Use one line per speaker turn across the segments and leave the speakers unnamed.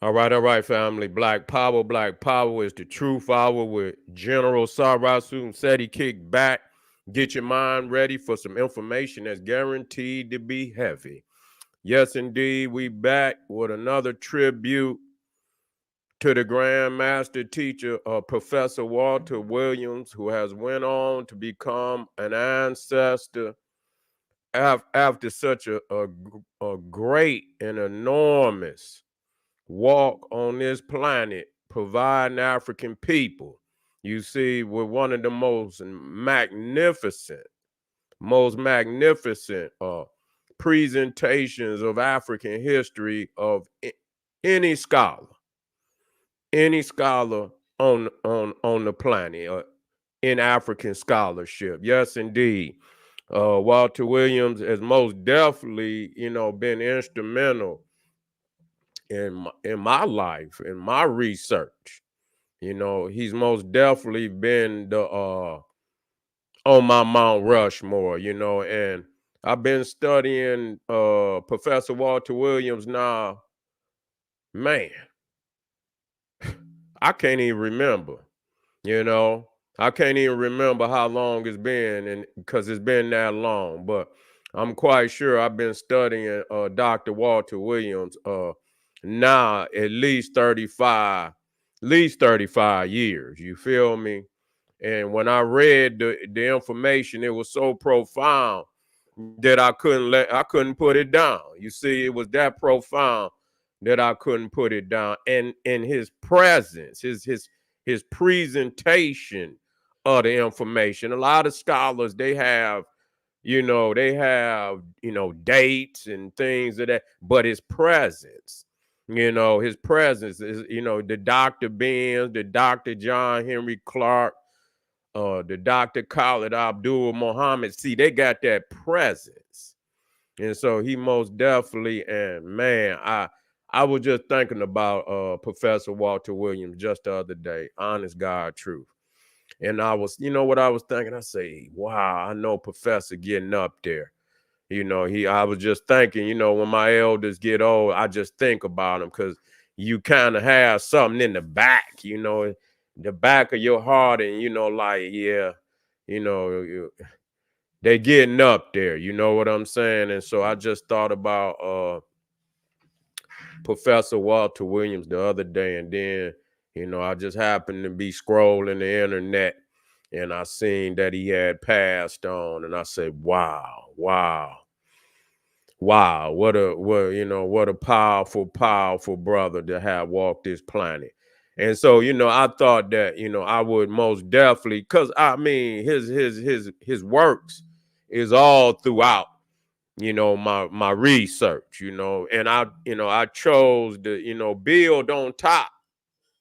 All right, family. Black Power is the truth hour with General Sarasu Seti. Kick back, get your mind ready for some information that's guaranteed to be heavy. Yes, indeed, we back with another tribute to the Grand Master Teacher, Professor Walter Williams, who has went on to become an ancestor after such a great and enormous walk on this planet providing African people. You see, we're one of the most magnificent presentations of African history of any scholar, any scholar on the planet in African scholarship. Yes, indeed. Walter Williams has most definitely, been instrumental in my life, in my research. He's most definitely been the on my Mount Rushmore, and I've been studying Professor Walter Williams now. Man, I can't even remember, you know. I can't even remember how long it's been, and because it's been that long, but I'm quite sure I've been studying Dr. Walter Williams now at least 35 years. You feel me? And when I read the information, it was so profound that I couldn't put it down. You see, it was that profound that I couldn't put it down. And in his presence, his presentation of the information. A lot of scholars they have dates and things of that, but his presence is, the Dr. Benz, the Dr. John Henry Clark, the Dr. Khalid Abdul Muhammad. See, they got that presence. And so he most definitely, and man, I was just thinking about Professor Walter Williams just the other day, honest God truth. And what I was thinking? I say, wow, I know Professor getting up there. I was just thinking, when my elders get old, I just think about them because you kind of have something in the back, the back of your heart, and like, yeah, you know, they getting up there, you know what I'm saying? And so I just thought about Professor Walter Williams the other day, and then, I just happened to be scrolling the internet and I seen that he had passed on, and I said, wow, wow. Wow, what a powerful brother to have walked this planet. And so, I thought that, I would most definitely, because I mean his works is all throughout, my research, and I chose to, build on top,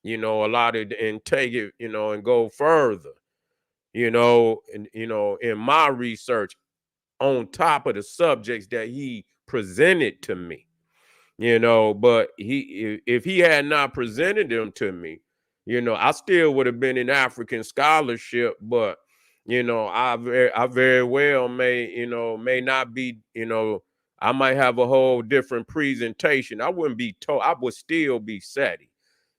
a lot of and take it, and go further, and in my research on top of the subjects that he presented to me, but if he had not presented them to me, I still would have been in African scholarship, but I very well may not be, I might have a whole different presentation. I wouldn't be told, I would still be SETI,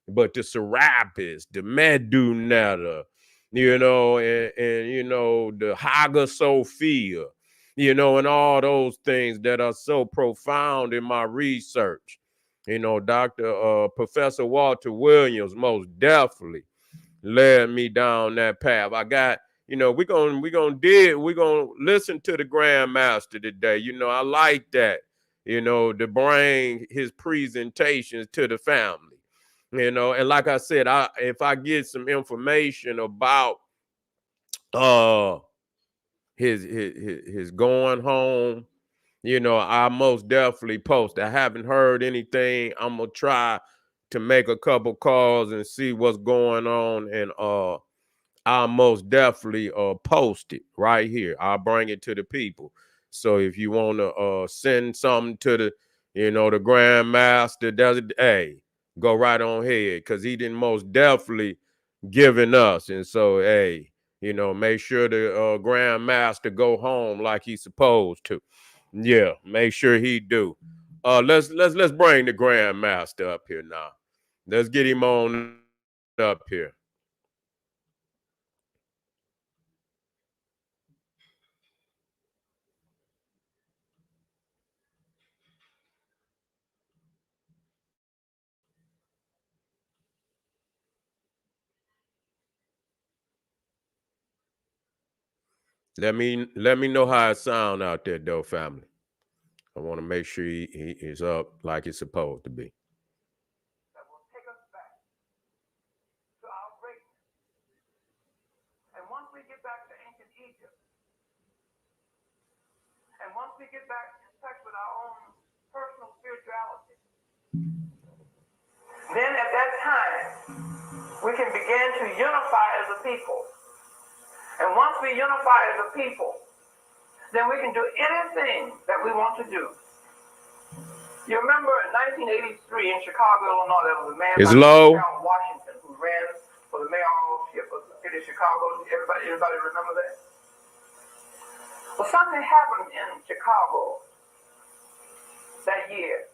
but the Serapis, the Medunetta, and the Hagia Sophia, and all those things that are so profound in my research. Dr. Professor Walter Williams most definitely led me down that path. I got, we're gonna listen to the Grand Master today. I like that, to bring his presentations to the family. And like I said, if I get some information about uh his going home, I most definitely post. I haven't heard anything. I'm gonna try to make a couple calls and see what's going on, and I'll most definitely post it right here. I'll bring it to the people. So if you want to send something to the Grand Master, hey, go right on ahead, because he didn't most definitely given us. And so, hey, make sure the Grand Master go home like he's supposed to. Yeah, make sure he do. Let's bring the Grand Master up here now. Let's get him on up here. Let me know how it sound out there, though, family. I want to make sure he is up like it's supposed to be.
That will take us back to our greatness. And once we get back to ancient Egypt, and once we get back in touch with our own personal spirituality, then at that time, we can begin to unify as a people. And once we unify as a people, then we can do anything that we want to do. You remember in 1983 in Chicago, Illinois, there was a man
It's
by
low.
Harold Washington who ran for the mayoralship of the city of Chicago. Everybody remember that? Well, something happened in Chicago that year.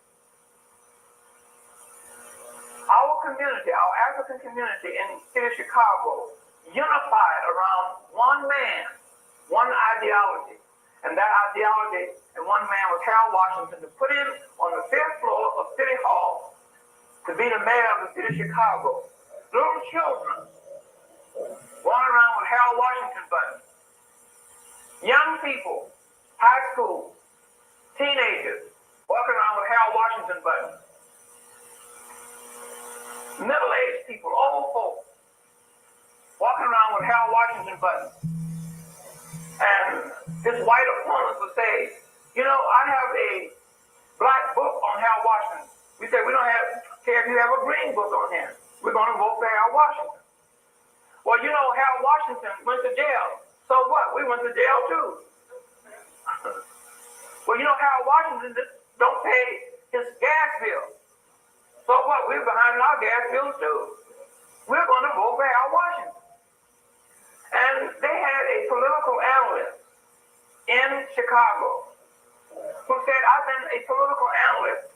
Our community, our African community in the city of Chicago, unified around one man, one ideology. And that ideology and one man was Harold Washington, to put him on the 5th floor of City Hall to be the mayor of the city of Chicago. Little children walking around with Harold Washington buttons. Young people, high school, teenagers, walking around with Harold Washington buttons. Middle-aged people, old folks, walking around with Harold Washington buttons. And his white opponents would say, you know, I have a black book on Harold Washington. We say, we don't care if you have a green book on him. We're going to vote for Harold Washington. Well, you know, Harold Washington went to jail. So what? We went to jail too. Well, you know, Harold Washington don't pay his gas bill. So what? We're behind our gas bills too. We're going to vote for Harold Washington. And they had a political analyst in Chicago who said, I've been a political analyst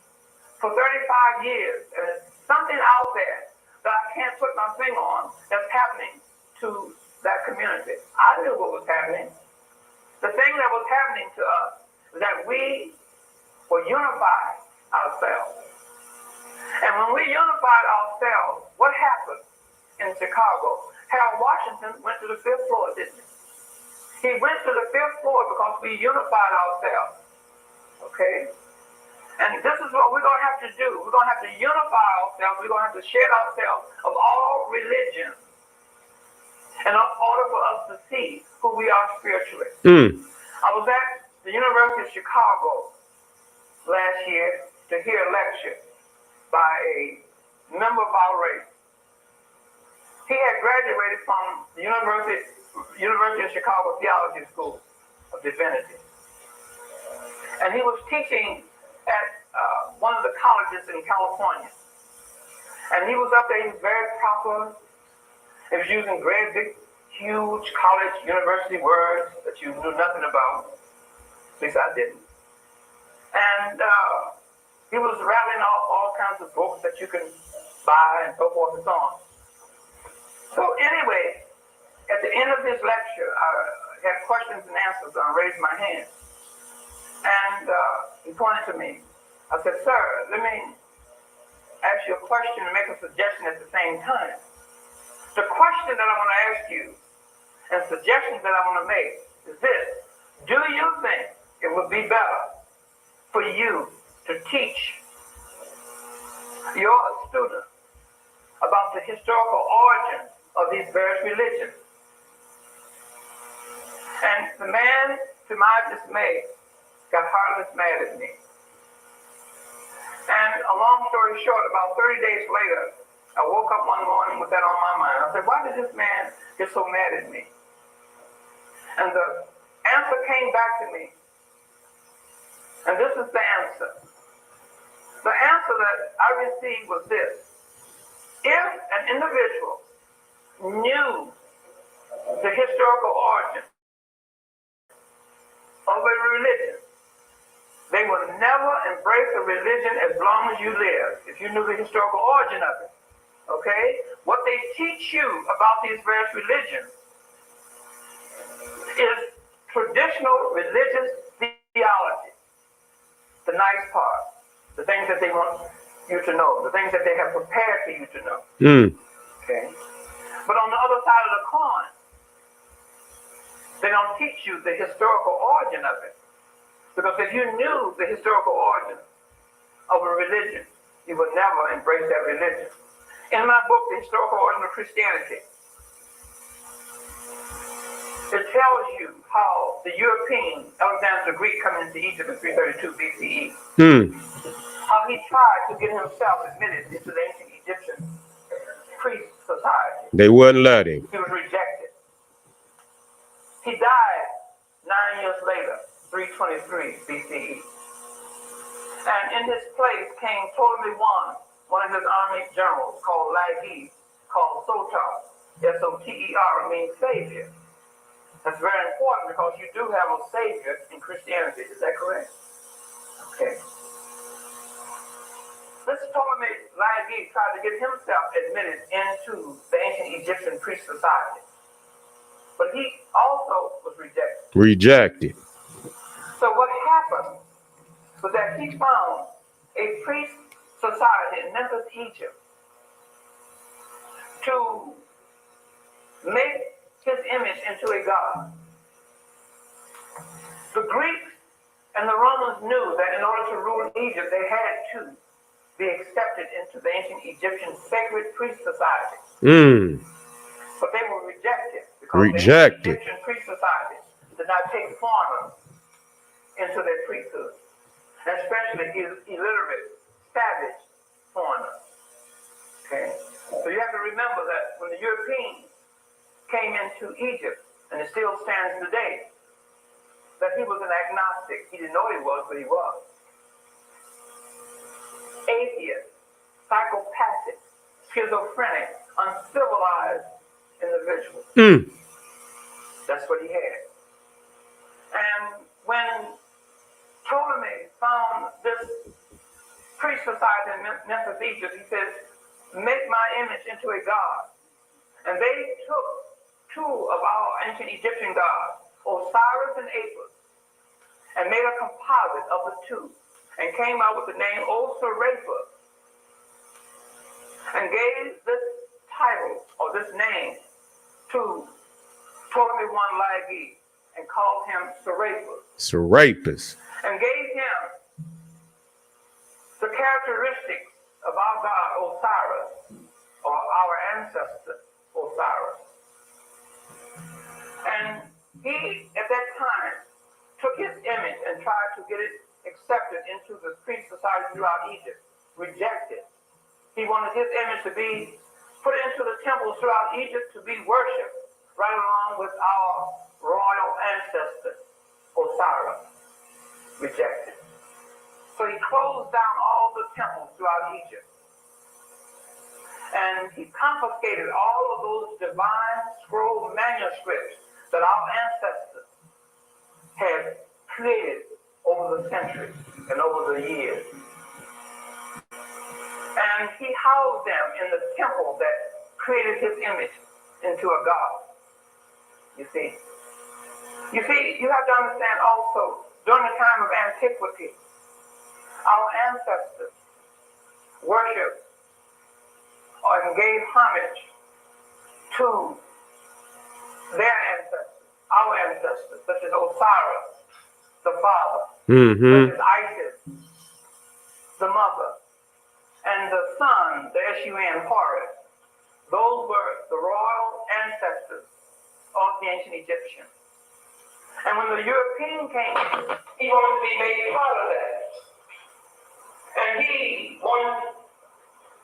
for 35 years, and there's something out there that I can't put my finger on that's happening to that community. I knew what was happening. The thing that was happening to us was that we were unifying ourselves. And when we unified ourselves, what happened in Chicago? Harold Washington went to the 5th floor, didn't he? He went to the 5th floor because we unified ourselves. Okay? And this is what we're going to have to do. We're going to have to unify ourselves. We're going to have to shed ourselves of all religion in order for us to see who we are spiritually. I was at the University of Chicago last year to hear a lecture by a member of our race. He had graduated from the University of Chicago Theology School of Divinity. And he was teaching at one of the colleges in California. And he was up there, he was very proper. He was using great, big, huge college, university words that you knew nothing about. At least I didn't. And he was rattling off all kinds of books that you can buy and so forth and so on. So anyway, at the end of his lecture, I had questions and answers, and I raised my hand. And he pointed to me. I said, sir, let me ask you a question and make a suggestion at the same time. The question that I want to ask you and suggestions that I want to make is this. Do you think it would be better for you to teach your students about the historical origin of these various religions? And the man, to my dismay, got heartless mad at me. And a long story short, about 30 days later, I woke up one morning with that on my mind. I said, why did this man get so mad at me? And the answer came back to me. And this is the answer. The answer that I received was this. If an individual knew the historical origin of a religion, they would never embrace a religion as long as you live, if you knew the historical origin of it. Okay? What they teach you about these various religions is traditional religious theology. The nice part. The things that they want you to know. The things that they have prepared for you to know. Okay? But on the other side of the coin, they don't teach you the historical origin of it. Because if you knew the historical origin of a religion, you would never embrace that religion. In my book, The Historical Origin of Christianity, it tells you how the European, Alexander the Greek, coming into Egypt in 332 BCE, how he tried to get himself admitted into the ancient Egyptian priest society.
They wouldn't let him.
He was rejected. He died 9 years later, 323 BCE. And in his place came Ptolemy I, one of his army generals called Lagi, called Soter. S-O-T-E-R means savior. That's very important because you do have a savior in Christianity. Is that correct? Okay. This Ptolemy Lagi tried to get himself admitted into the ancient Egyptian priest society. But he also was rejected.
Rejected.
So what happened was that he found a priest society in Memphis, Egypt, to make his image into a god. The Greeks and the Romans knew that in order to rule Egypt, they had to be accepted into the ancient Egyptian sacred priest society. But they were rejected because the Egyptian priest society did not take foreigners into their priesthood, especially illiterate, savage foreigners. Okay? So you have to remember that when the Europeans came into Egypt, and it still stands today, that he was an agnostic. He didn't know he was, but he was. Atheist, psychopathic, schizophrenic, uncivilized individual. That's what he had. And when Ptolemy found this priest society in Memphis, Egypt, he says, make my image into a god. And they took two of our ancient Egyptian gods, Osiris and Apis, and made a composite of the two, and came out with the name Serapis, and gave this title, or this name, to Ptolemy I Lagi, and called him Serapis. And gave him the characteristics of our god Osiris, or our ancestor Osiris. And he, at that time, took his image and tried to get it accepted into the priest society throughout Egypt. Rejected. He wanted his image to be put into the temples throughout Egypt to be worshipped, right along with our royal ancestor, Osiris. Rejected. So he closed down all the temples throughout Egypt. And he confiscated all of those divine scroll manuscripts that our ancestors had created over the centuries and over the years. And he housed them in the temple that created his image into a god. You see, you have to understand also, during the time of antiquity, our ancestors worshipped or gave homage to their ancestors, our ancestors, such as Osiris, the father, such as Isis, the mother, and the son, the S-U-N, Horus. Those were the royal ancestors of the ancient Egyptians. And when the European came, he wanted to be made part of that. And he wanted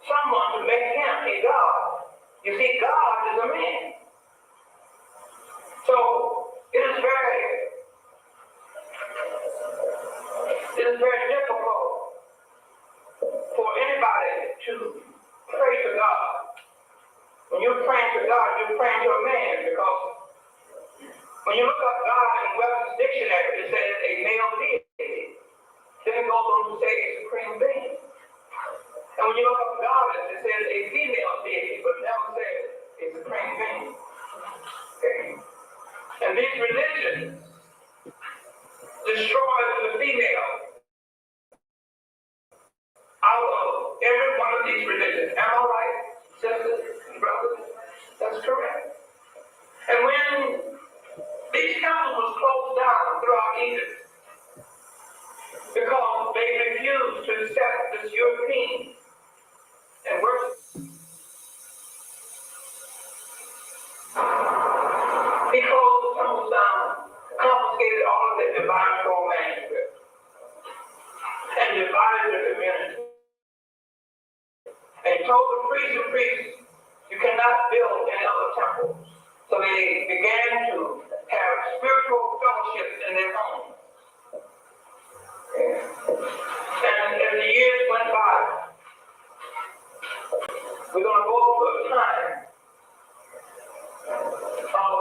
someone to make him a god. You see, God is a man. So it is very difficult for anybody to pray to God. When you're praying to God, you're praying to a man, because when you look up God in Webster's dictionary, it says a male deity. Then it goes on to say a supreme being. And when you look up goddess, it says a female deity, but it never says a supreme being. Okay? And these religions destroy the female out of every one of these religions. Am I right, sisters and brothers? That's correct. And when these temples was closed down throughout Egypt, because they refused to accept this European and worship. He closed the temples down, confiscated all of their divine scroll manuscripts, and divided the community. And told the priests, you cannot build any other temples. So they began to have spiritual fellowships in their homes. And as the years went by, we're going to go through a time of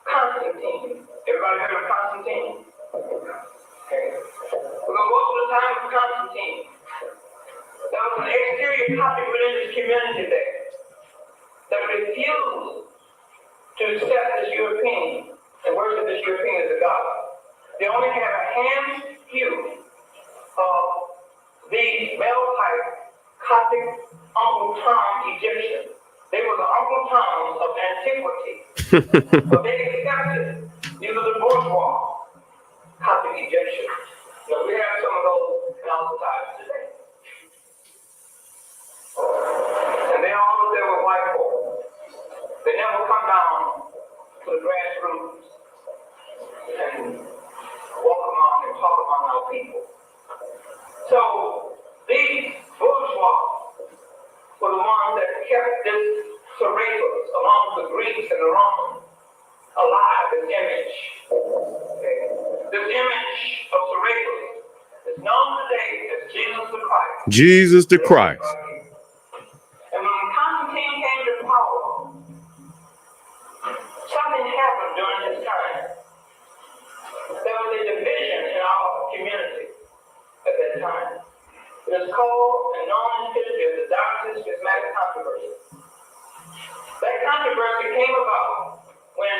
Constantine. Everybody heard of Constantine? Okay. We're going to go through the time of Constantine. There was an exterior Coptic religious community there that refused to accept this European and worship this European as a god. They only had a handful of these male-type Coptic Uncle Tom Egyptians. They were the Uncle Toms of antiquity. But they accepted these were the bourgeois Coptic Egyptians. Now, we have some of those in our society today. And they all live there with white folk. They never come down to the grassroots and walk among and talk among our people. So these bourgeois were the ones that kept this Serapis among the Greeks and the Romans alive, this image. Okay. This image of Serapis is known today as Jesus the Christ.
Jesus the Christ.
And when Constantine came to power, something happened during his time. There was a division in our community at that time. It is called and known in history as the Schismatic controversy. That controversy came about when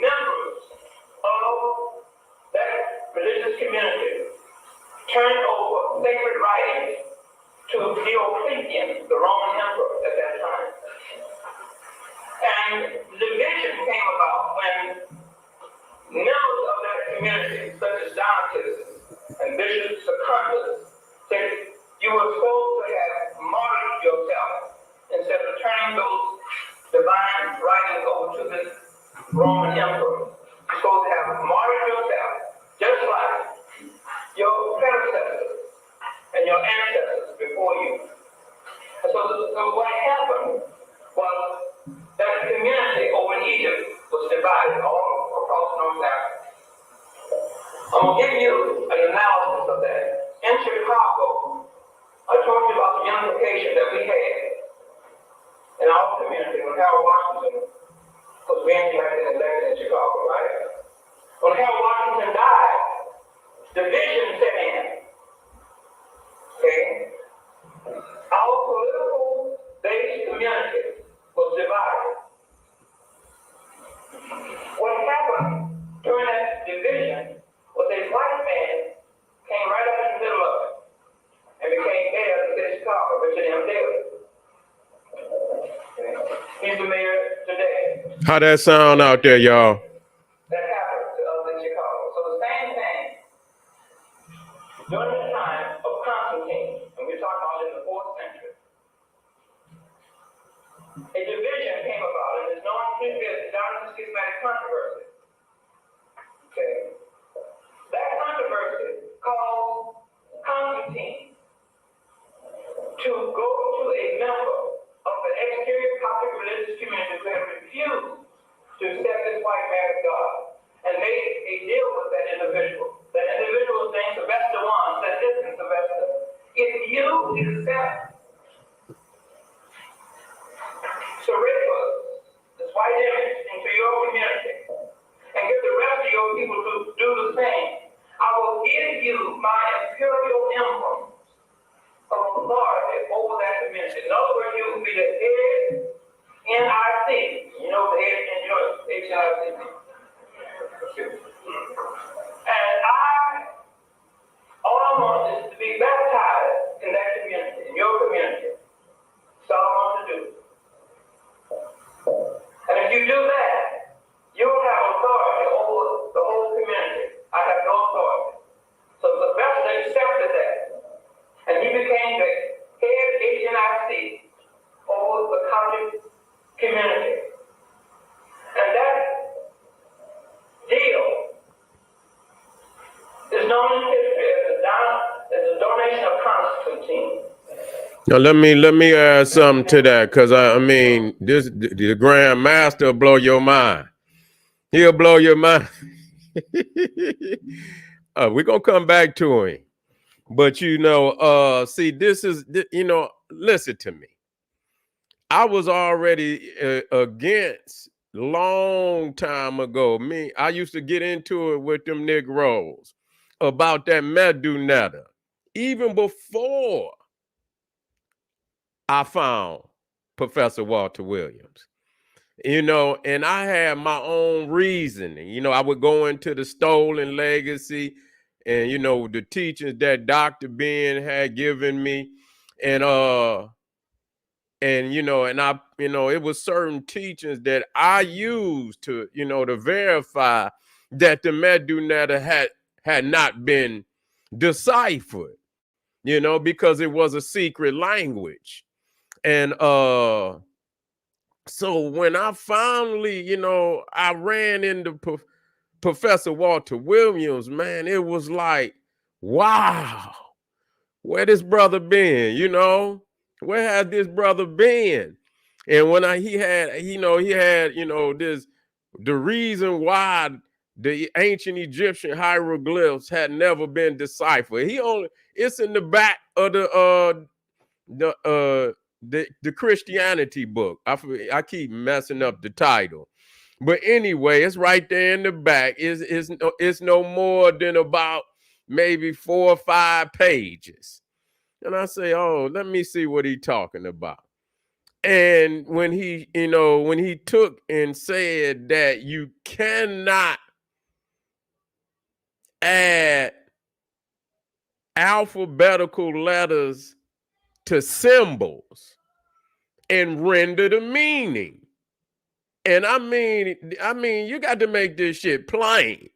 members of that religious community turned over sacred writings to Diocletian, the Roman emperor at that time. And division came about when members of that community, such as Donatus and Bishop Secundus, said you were supposed to have martyred yourself instead of turning those divine writings over to this Roman emperor. You're supposed to have martyred yourself, just like your predecessors and your ancestors before you. And so what happened was that community over in Egypt was divided all across North Africa. I'm going to give you an analysis of that. In Chicago, I told you about the unification that we had in our community when Harold Washington was being elected in Chicago, right? When Harold Washington died, division set in. Okay? Our political-based community was divided. What happened during that division was a white man came right up in the middle of it and became mayor of the city of Chicago, Richard M. Daley. He's the mayor today.
How that sound out there, y'all?
That happened to us in Chicago. So the same thing during the time of Constantine, and we're talking about in the 4th century, a division came about, and it's known as the Schismatic controversy. Okay. That controversy caused Constantine to go to a member of the exterior Coptic religious community who had refused to accept this white man as God and made a deal with that individual. That individual's named Sylvester I said, listen, Sylvester, if you accept Serapis, this white image, into your community and get the rest of your people to do the same, I will give you my imperial emblem of authority over community. In other words, you would be the head NIC. You know the head HIC. And all I want is to be baptized in that community, in your community. That's all I want to do. And if you do that, you'll have authority over the whole community. I have no authority. So the pastor accepted that. And he became the head HNIC over the county community. And that deal is known in history as a donation of Constantine.
Now let me add something to that, because I mean the Grand Master will blow your mind. He'll blow your mind. We're gonna come back to him. But see, this is listen to me. I was already against long time ago. I used to get into it with them Negroes about that Medunetta, even before I found Professor Walter Williams. And I had my own reasoning. I would go into the stolen legacy and, the teachings that Dr. Ben had given me. And it was certain teachings that I used to, to verify that the Medunetta had not been deciphered, because it was a secret language. And so when I finally, I ran into Professor Walter Williams, man, it was like, wow, where this brother been? Where has this brother been? And when he had this, the reason why the ancient Egyptian hieroglyphs had never been deciphered. It's in the back of the Christianity book. I keep messing up the title, but anyway, it's right there in the back. It's no more than about maybe 4 or 5 pages. And I say, oh, let me see what he's talking about. And when he took and said that you cannot add alphabetical letters to symbols and render the meaning. And I mean, you got to make this shit plain.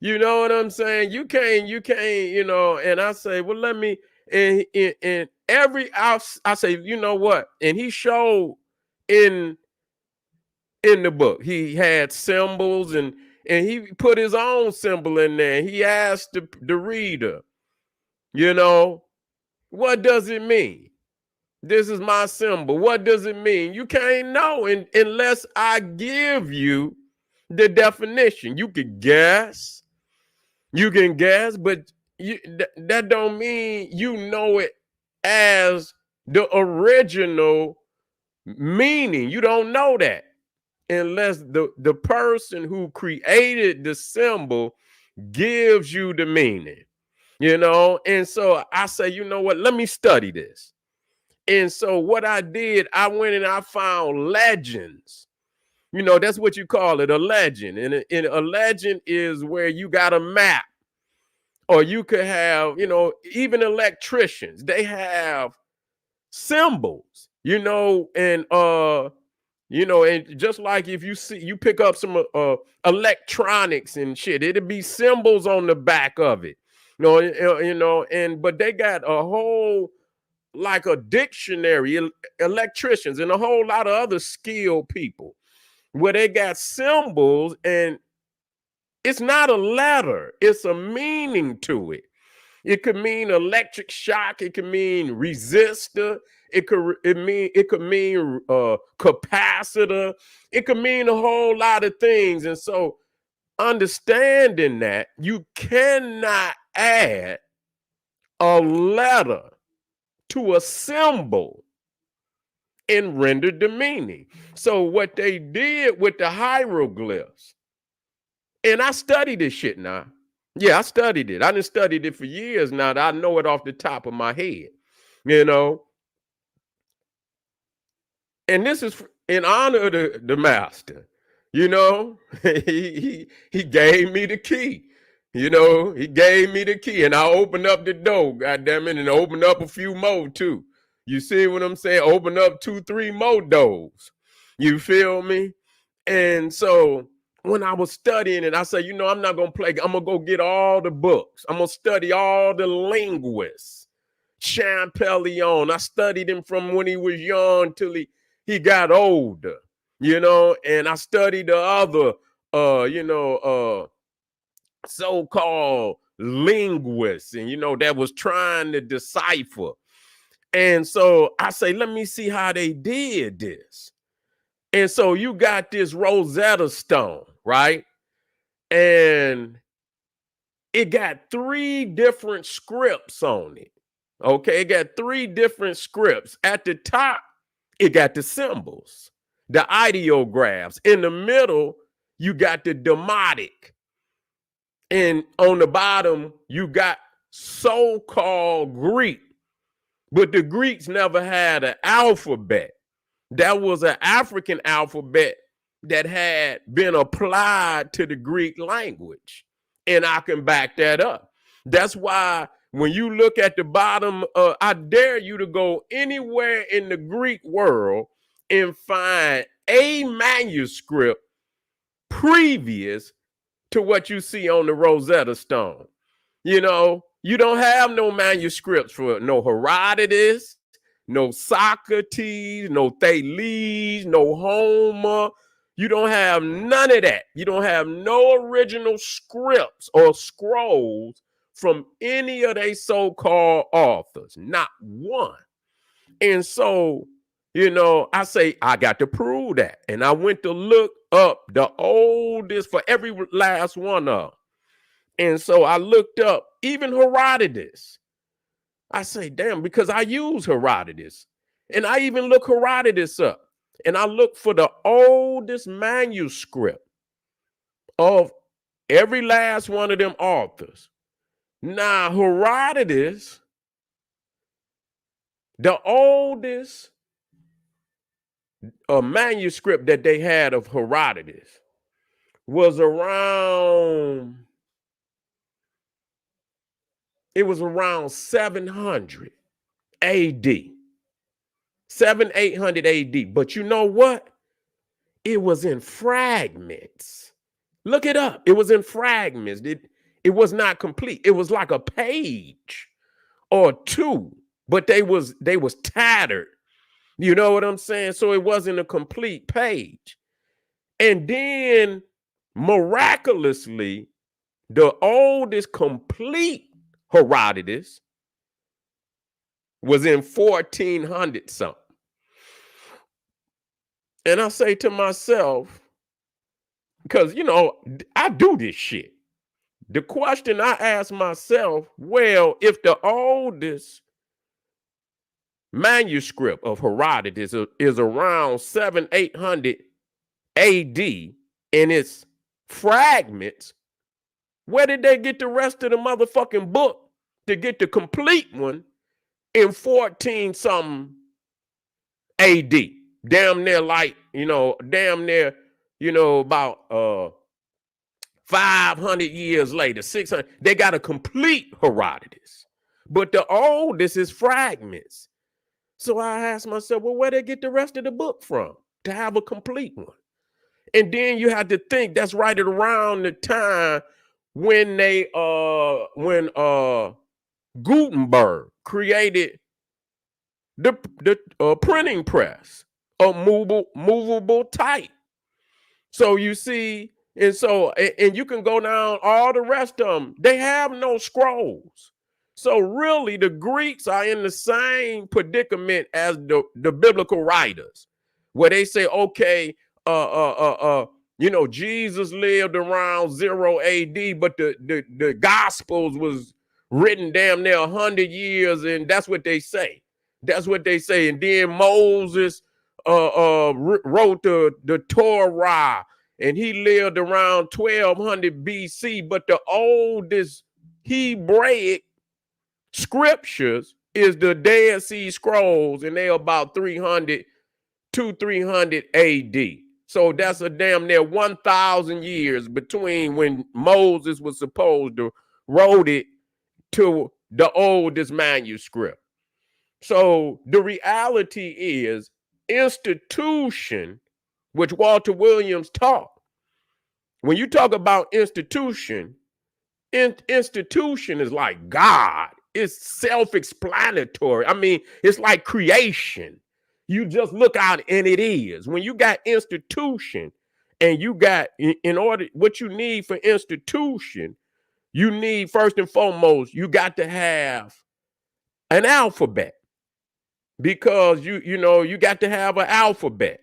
You know what I'm saying? You can't, and I say, well, let me, and I say, you know what? And he showed in the book, he had symbols and he put his own symbol in there. He asked the reader, what does it mean? This is my symbol. What does it mean? You can't know unless I give you the definition. You can guess, but that don't mean you know it as the original meaning. You don't know that unless the person who created the symbol gives you the meaning, And so I say, you know what? Let me study this. And so what I did, I went and I found legends. That's what you call it, a legend. And a legend is where you got a map, or you could have, even electricians, they have symbols, and and just like if you pick up some electronics and shit, it'd be symbols on the back of it, but they got a whole, like a dictionary, electricians and a whole lot of other skilled people, where they got symbols, and it's not a letter, it's a meaning to it. It could mean electric shock, it could mean resistor, it could mean capacitor, it could mean a whole lot of things. And so understanding that you cannot add a letter to a symbol and render the meaning. So what they did with the hieroglyphs, and I studied this shit now. Yeah, I studied it. I done studied it for years now. I know it off the top of my head, And this is in honor of the master. You know, he gave me the key. You know, he gave me the key, and I opened up the door, goddamn it, and opened up a few more too. You see what I'm saying? Open up 2, 3 more doors. You feel me? And so when I was studying it, I said, you know, I'm not gonna play. I'm gonna go get all the books. I'm gonna study all the linguists. Champollion. I studied him from when he was young till he got older, you know, and I studied the other so-called linguists, and you know, that was trying to decipher. And so I say, let me see how they did this. And so you got this Rosetta Stone, right? And it got 3 different scripts on it. Okay, it got 3 different scripts. At the top, it got the symbols, the ideographs. In the middle, you got the demotic. And on the bottom, you got so-called Greek. But the Greeks never had an alphabet. That was an African alphabet that had been applied to the Greek language. And I can back that up. That's why when you look at the bottom, I dare you to go anywhere in the Greek world and find a manuscript previous to what you see on the Rosetta Stone. You know, you don't have no manuscripts for no Herodotus, no Socrates, no Thales, no Homer. You don't have none of that. You don't have no original scripts or scrolls from any of they so-called authors, not one. And so, you know, I say, I got to prove that. And I went to look up the oldest for every last one of them. And so I looked up even Herodotus. I say, damn, because I use Herodotus. And I even look Herodotus up. And I look for the oldest manuscript of every last one of them authors. Now, Herodotus, the oldest manuscript that they had of Herodotus was around 700 AD. 800 AD. But you know what? It was in fragments. Look it up. It was in fragments. It was not complete. It was like a page or 2, but they was tattered. You know what I'm saying? So it wasn't a complete page. And then miraculously, the oldest complete Herodotus was in 1400 something. And I say to myself, because, you know, I do this shit. The question I ask myself, well, if the oldest manuscript of Herodotus is around 800 AD and it's fragments, where did they get the rest of the motherfucking book to get the complete one in 14 something AD? Damn near like, about 500 years later, 600, they got a complete Herodotus. But the oldest is fragments. So I asked myself, well, where they get the rest of the book from to have a complete one? And then you have to think that's right around the time when Gutenberg created the printing press, a movable type. So you see, and you can go down all the rest of them. They have no scrolls. So really, the Greeks are in the same predicament as the biblical writers, where they say, okay, Jesus lived around 0 AD, but the Gospels was written damn near 100 years, and that's what they say. That's what they say. And then Moses wrote the Torah, and he lived around 1200 BC. But the oldest Hebraic scriptures is the Dead Sea Scrolls, and they're about 300 300 AD. So that's a damn near 1,000 years between when Moses was supposed to wrote it to the oldest manuscript. So the reality is institution, which Walter Williams taught. When you talk about institution is like God. It's self-explanatory. I mean, it's like creation. You just look out and it is. When you got institution and you got, in order, what you need for institution, you need first and foremost, you got to have an alphabet, because you got to have an alphabet.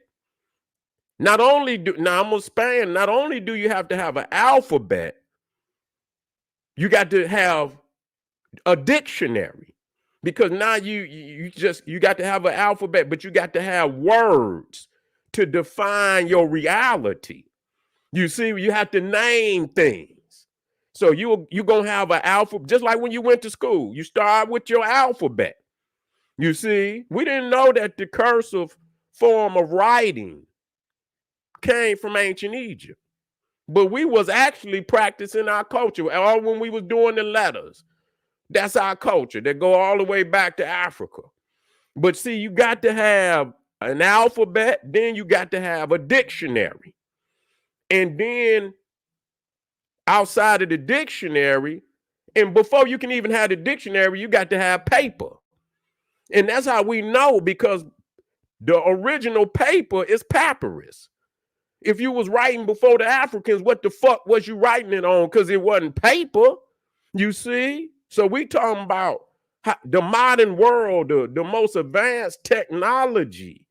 Not only do, now I'm gonna span, not only do you have to have an alphabet, you got to have a dictionary, because now you got to have an alphabet, but you got to have words to define your reality. You see, you have to name things. So you're gonna have an alphabet, just like when you went to school. You start with your alphabet. You see, we didn't know that the cursive form of writing came from ancient Egypt, but we was actually practicing our culture. Or when we was doing the letters, that's our culture that go all the way back to Africa. But see, you got to have an alphabet, then you got to have a dictionary. And then outside of the dictionary, and before you can even have the dictionary, you got to have paper. And that's how we know, because the original paper is papyrus. If you was writing before the Africans, what the fuck was you writing it on? Because it wasn't paper, you see? So we talking about the modern world, the most advanced technology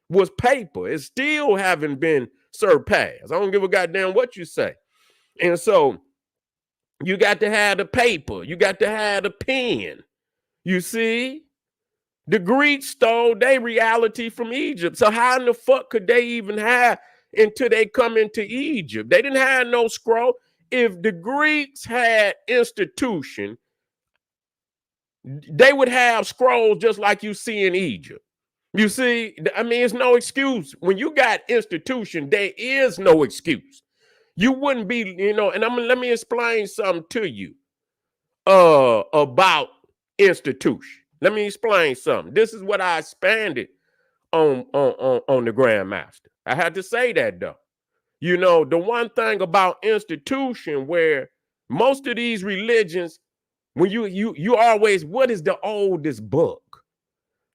was paper. It still haven't been surpassed. I don't give a goddamn what you say. And so you got to have the paper. You got to have the pen. You see? The Greeks stole their reality from Egypt. So how in the fuck could they even have until they come into Egypt? They didn't have no scroll. If the Greeks had institution, they would have scrolls just like you see in Egypt. You see, I mean, it's no excuse. When you got institution, there is no excuse. You wouldn't be, and let me explain something to you about institution. Let me explain something. This is what I expanded on the Grandmaster. I had to say that though. The one thing about institution, where most of these religions, when you always, what is the oldest book?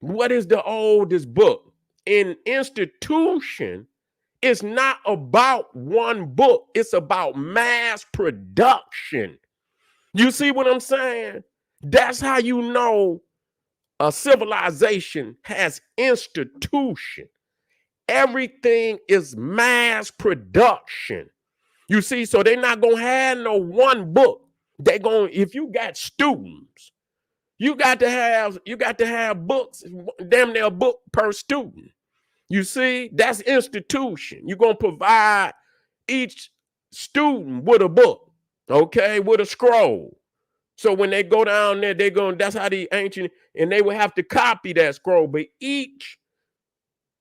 What is the oldest book? In institution, it's not about one book. It's about mass production. You see what I'm saying? That's how you know a civilization has institution. Everything is mass production. You see, so they're not gonna have no one book. They're going, if you got students, you got to have books, damn near a book per student. You see, that's institution. You're gonna provide each student with a book, okay, with a scroll. So when they go down there, that's how the ancient, and they would have to copy that scroll, but each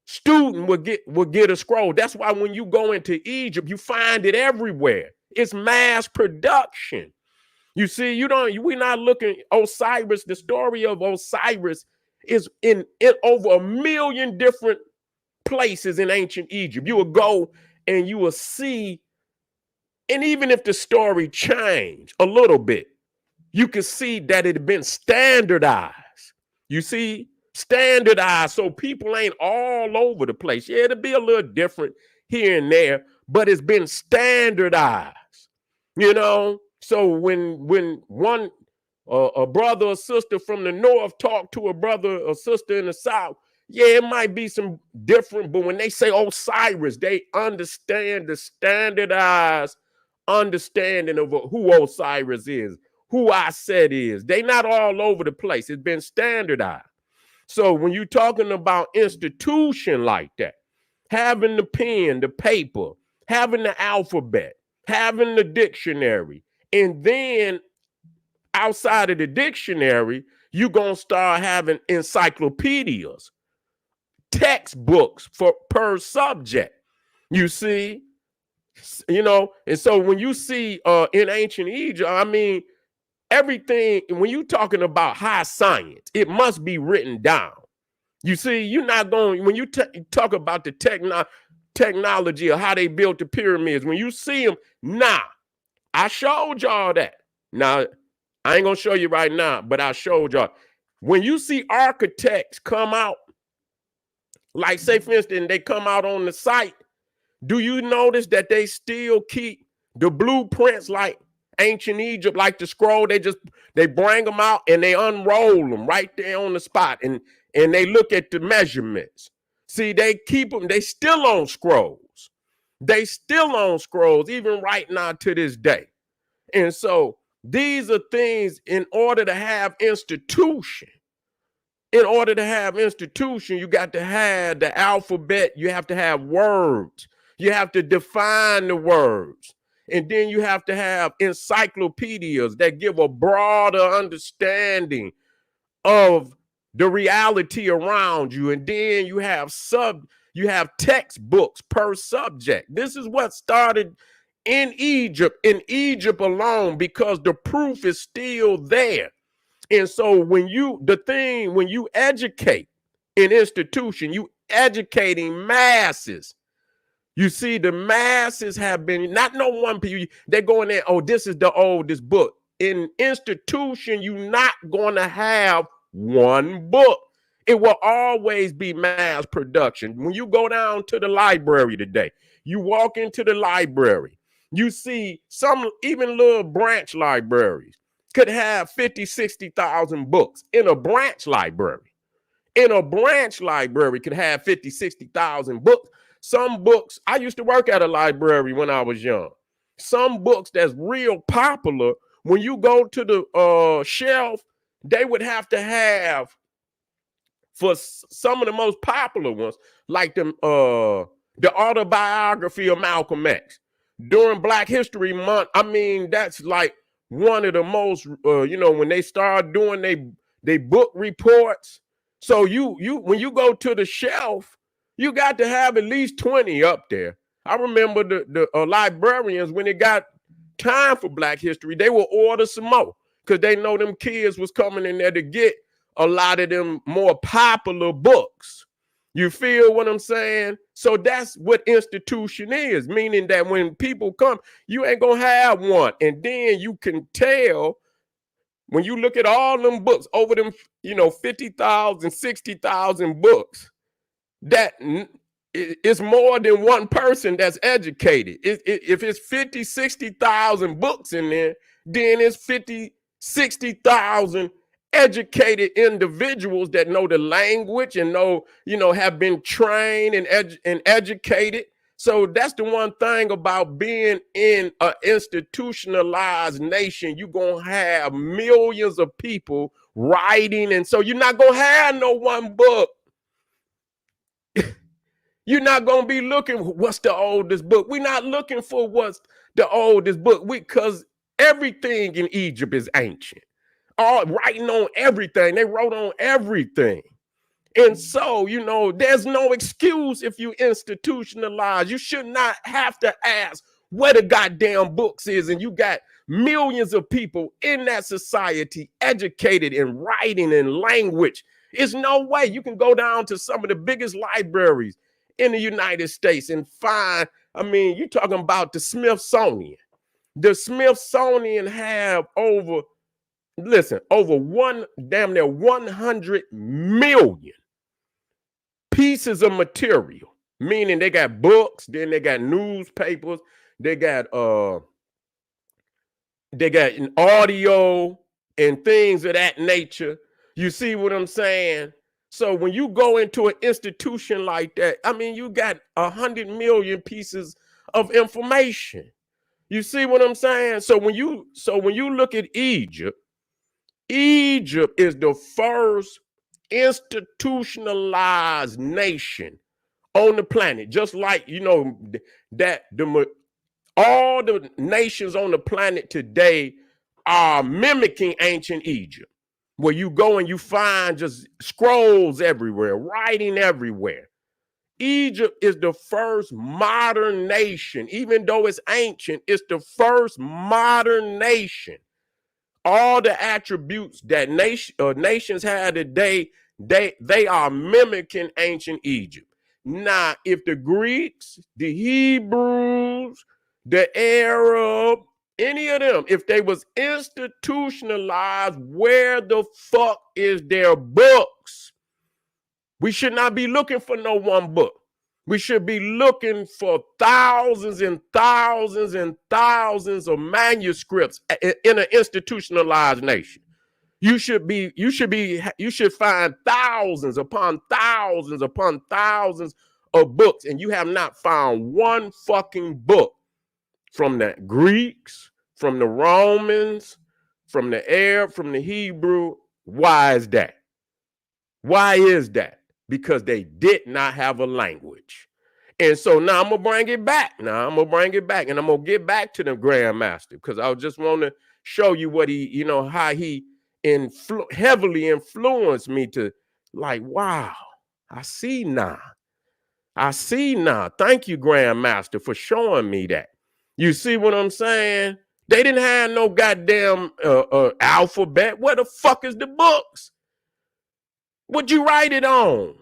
student would get a scroll. That's why when you go into Egypt, you find it everywhere. It's mass production. You see, we're not looking, Osiris, the story of Osiris is in over 1 million different places in ancient Egypt. You will go and you will see, and even if the story changed a little bit, you can see that it had been standardized. You see, standardized, so people ain't all over the place. Yeah, it'll be a little different here and there, but it's been standardized. So when one a brother or sister from the north talk to a brother or sister in the south, yeah, it might be some different, but when they say Osiris, they understand the standardized understanding of who Osiris is, who I said is. They not all over the place. It's been standardized. So when you're talking about institution like that, having the pen, the paper, having the alphabet, having the dictionary, and then outside of the dictionary, you're going to start having encyclopedias textbooks per subject. You see, and so when you see in ancient Egypt, I mean, everything, when you're talking about high science, it must be written down. You see, you're not going, when you talk about the technology of how they built the pyramids, when you see them, I showed y'all that. Now, I ain't going to show you right now, but I showed y'all. When you see architects come out, like say, for instance, they come out on the site, do you notice that they still keep the blueprints like ancient Egypt, like the scroll? They bring them out and they unroll them right there on the spot, and they look at the measurements. See, they keep them, they still on scrolls. They still on scrolls, even right now to this day. And so these are things in order to have institution. In order to have institution, you got to have the alphabet. You have to have words. You have to define the words. And then you have to have encyclopedias that give a broader understanding of the reality around you. And then you have textbooks per subject. This is what started in Egypt alone, because the proof is still there. And so when you educate an institution, you educating masses. You see, the masses have been, not no one people, they're going there, oh, this is the oldest book. In institution, you're not going to have one book. It will always be mass production. When you go down to the library today, you walk into the library, you see some, even little branch libraries could have 50, 60,000 books in a branch library. In a branch library could have 50, 60,000 books. Some books, I used to work at a library when I was young. Some books that's real popular, when you go to the shelf, they would have to have, for some of the most popular ones, like the autobiography of Malcolm X. During Black History Month, I mean, that's like one of the most, when they start doing they book reports. So when you go to the shelf, you got to have at least 20 up there. I remember the librarians, when it got time for Black History, they will order some more, because they know them kids was coming in there to get a lot of them more popular books. You feel what I'm saying? So that's what institution is, meaning that when people come, you ain't gonna have one. And then you can tell, when you look at all them books, over them, 50,000, 60,000 books, that it's more than one person that's educated. If it's 50, 60,000 books in there, then it's 50, 60,000 educated individuals that know the language and know, have been trained and educated. So that's the one thing about being in an institutionalized nation. You're going to have millions of people writing. And so you're not going to have no one book. You're not going to be looking, what's the oldest book? We're not looking for what's the oldest book, because everything in Egypt is ancient. All writing on everything. They wrote on everything. And so, there's no excuse if you institutionalize. You should not have to ask where the goddamn books is. And you got millions of people in that society educated in writing and language. There's no way. You can go down to some of the biggest libraries in the United States and find, you're talking about the Smithsonian. The Smithsonian have over 100 million pieces of material, meaning they got books, then they got newspapers, they got an audio and things of that nature. You see what I'm saying? So when you go into an institution like that, you got 100 million pieces of information. You see what I'm saying? So when you look at Egypt, Egypt is the first institutionalized nation on the planet. Just like, that all the nations on the planet today are mimicking ancient Egypt. where you go and you find just scrolls everywhere, writing everywhere. Egypt is the first modern nation. Even though it's ancient, it's the first modern nation. All the attributes that nations had today, they are mimicking ancient Egypt. Now, if the Greeks, the Hebrews, the Arab, any of them, if they was institutionalized, where the fuck is their books? We should not be looking for no one book. We should be looking for thousands and thousands and thousands of manuscripts in an institutionalized nation. You should find thousands upon thousands upon thousands of books, and you have not found one fucking book from the Greeks, from the Romans, from the Arab, from the Hebrew. Why is that? Why is that? Because they did not have a language. And so now I'm going to bring it back. And I'm going to get back to the Grandmaster, because I just want to show you what he, how he heavily influenced me to, like, wow, I see now. Thank you, Grandmaster, for showing me that. You see what I'm saying? They didn't have no goddamn alphabet. Where the fuck is the books? What'd you write it on?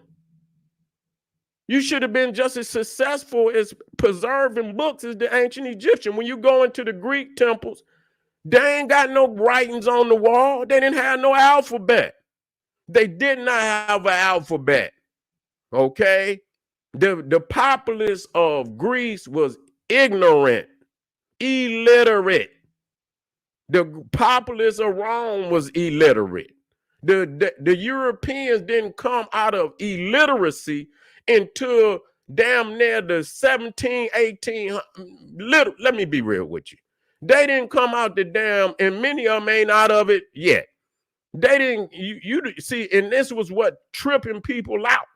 You should have been just as successful as preserving books as the ancient Egyptian. When you go into the Greek temples, they ain't got no writings on the wall. They didn't have no alphabet. They did not have an alphabet. Okay? The populace of Greece was ignorant, illiterate. The populace of Rome was illiterate. The Europeans didn't come out of illiteracy until damn near the 17, 18, let me be real with you. They didn't come out the damn, and many of them ain't out of it yet. They didn't, you see, and this was what tripping people out.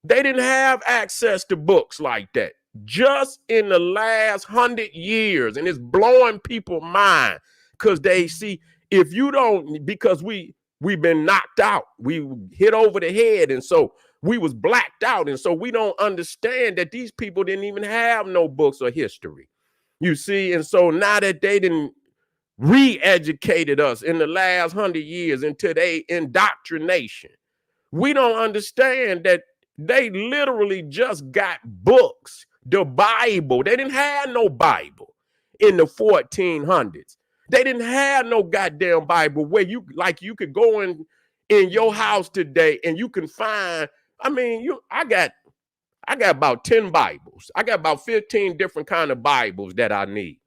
They didn't have access to books like that. Just in the last 100 years, and it's blowing people's mind, because they see, if you don't, because we've been knocked out, we hit over the head, and so we was blacked out, and so we don't understand that these people didn't even have no books or history. You see, and so now that they didn't re-educated us in the last 100 years into their indoctrination, we don't understand that they literally just got books, the Bible. They didn't have no Bible in the 1400s. They didn't have no goddamn Bible where you could go in your house today and you can find, I got about 10 Bibles. I got about 15 different kind of Bibles that I need.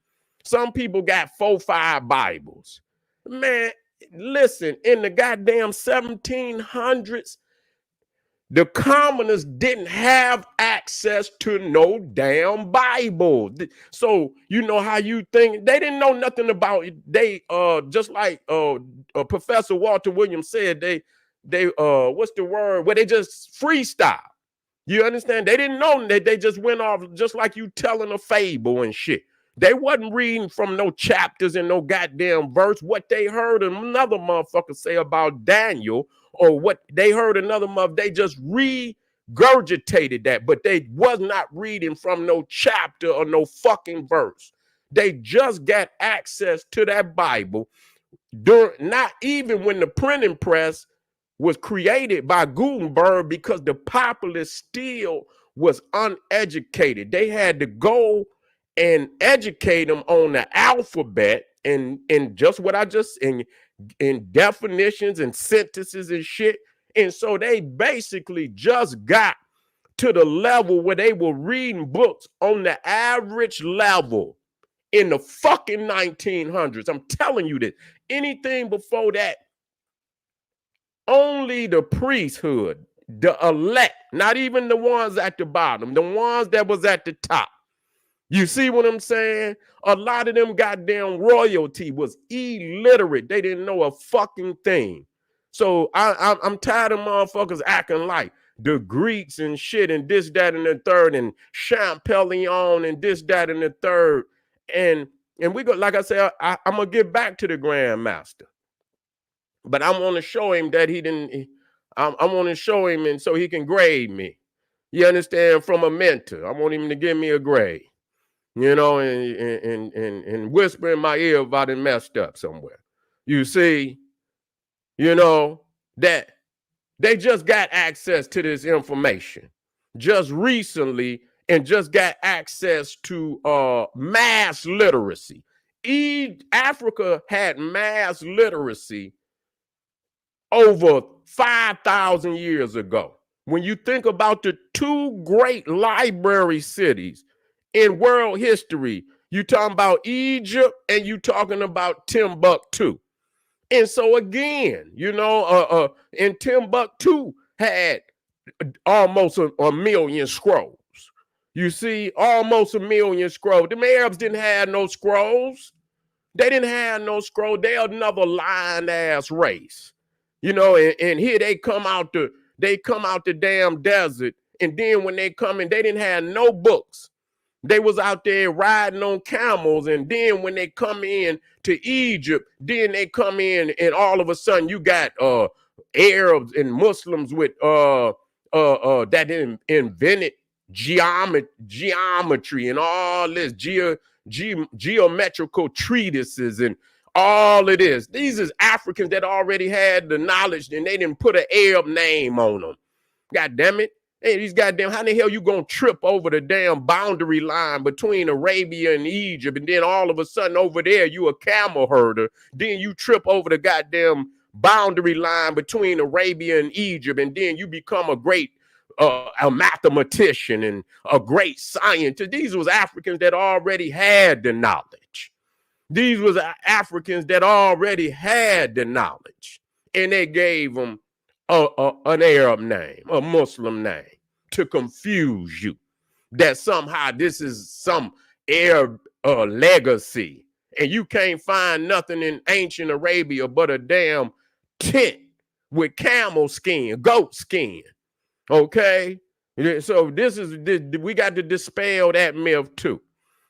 Some people got 4, 5 Bibles. Man, listen, in the goddamn 1700s, the commoners didn't have access to no damn Bible. So you know how you think they didn't know nothing about it. They just like Professor Walter Williams said, they what's the word? Where they just freestyle. You understand? They didn't know that they just went off just like you telling a fable and shit. They wasn't reading from no chapters and no goddamn verse. What they heard another motherfucker say about Daniel, or what they heard another mother, they just regurgitated that, but they was not reading from no chapter or no fucking verse. They just got access to that Bible not even when the printing press was created by Gutenberg, because the populace still was uneducated. They had to go and educate them on the alphabet and just what I just in definitions and sentences and shit. And so they basically just got to the level where they were reading books on the average level in the fucking 1900s. I'm telling you this. Anything before that, only the priesthood, the elect, not even the ones at the bottom, the ones that was at the top. You see what I'm saying? A lot of them goddamn royalty was illiterate. They didn't know a fucking thing. So I'm tired of motherfuckers acting like the Greeks and shit and this, that, and the third, and Champollion and this, that, and the third. And we go, like I said, I'm gonna get back to the Grandmaster. But I want to show him that he didn't. I want to show him, and so he can grade me. You understand? From a mentor, I want him to give me a grade. You know, and whisper in my ear if I done messed up somewhere. You see, you know, that they just got access to this information just recently and just got access to mass literacy. Africa had mass literacy over 5,000 years ago. When you think about the two great library cities in world history, you talking about Egypt and you talking about Timbuktu. And so again, you know, and Timbuktu had almost a million scrolls. You see, almost a million scrolls. The Arabs didn't have no scrolls. They didn't have no scroll. They're another lying ass race. You know, and here they come out the damn desert. And then when they come in, they didn't have no books. They was out there riding on camels. And then when they come in to Egypt, then they come in and all of a sudden you got Arabs and Muslims with that invented geometry and all this geometrical treatises and all of this. These is Africans that already had the knowledge and they didn't put an Arab name on them. God damn it. Hey, these goddamn, how the hell you gonna trip over the damn boundary line between Arabia and Egypt, and then all of a sudden over there you a camel herder, then you trip over the goddamn boundary line between Arabia and Egypt, and then you become a great a mathematician and a great scientist. These was Africans that already had the knowledge. These was Africans that already had the knowledge, and they gave them an Arab name, a Muslim name, to confuse you that somehow this is some Arab legacy, and you can't find nothing in ancient Arabia but a damn tent with camel skin, goat skin. Okay, so we got to dispel that myth too.